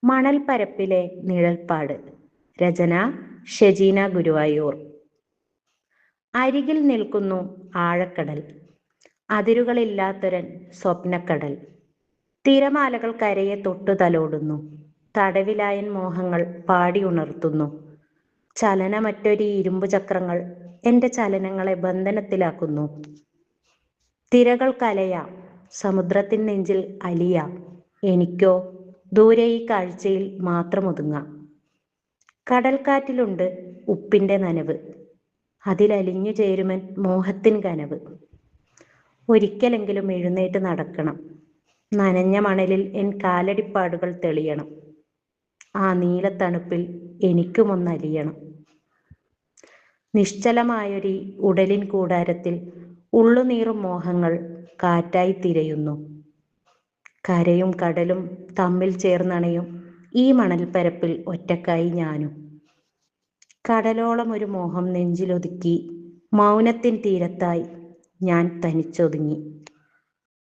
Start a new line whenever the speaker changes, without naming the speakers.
മണൽപ്പരപ്പിലെ നിഴൽപ്പാട്. രചന ഷെജീന ഗുരുവായൂർ. അരികിൽ നിൽക്കുന്നു ആഴക്കടൽ, അതിരുകളില്ലാത്തൊരൻ സ്വപ്നക്കടൽ. തിരമാലകൾ കരയെ തൊട്ടു തലോടുന്നു, തടവിലായൻ മോഹങ്ങൾ പാടി ഉണർത്തുന്നു. ചലനമറ്റൊരു ഇരുമ്പു ചക്രങ്ങൾ എൻ്റെ ചലനങ്ങളെ ബന്ധനത്തിലാക്കുന്നു. തിരകൾ കലയാം, സമുദ്രത്തിൻ നെഞ്ചിൽ അലിയാം, എനിക്കോ ദൂരെ ഈ കാഴ്ചയിൽ മാത്രം ഒതുങ്ങാം. കടൽക്കാറ്റിലുണ്ട് ഉപ്പിൻ്റെ നനവ്, അതിലലിഞ്ഞു ചേരുമൻ മോഹത്തിൻ കനവ്. ഒരിക്കലെങ്കിലും എഴുന്നേറ്റ് നടക്കണം, നനഞ്ഞ മണലിൽ എൻ കാലടിപ്പാടുകൾ തെളിയണം. ആ നീലത്തണുപ്പിൽ എനിക്കുമൊന്നലിയണം. നിശ്ചലമായൊരീ ഉടലിൻ കൂടാരത്തിൽ ഉള്ളുനീറും മോഹങ്ങൾ കാറ്റായി തിരയുന്നു. കരയും കടലും തമ്മിൽ ചേർന്നണയും ഈ മണൽപ്പരപ്പിൽ ഒറ്റക്കായി ഞാനും. കടലോളം ഒരു മോഹം നെഞ്ചിലൊതുക്കി, മൗനത്തിൻ തീരത്തായി ഞാൻ തനിച്ചൊതുങ്ങി.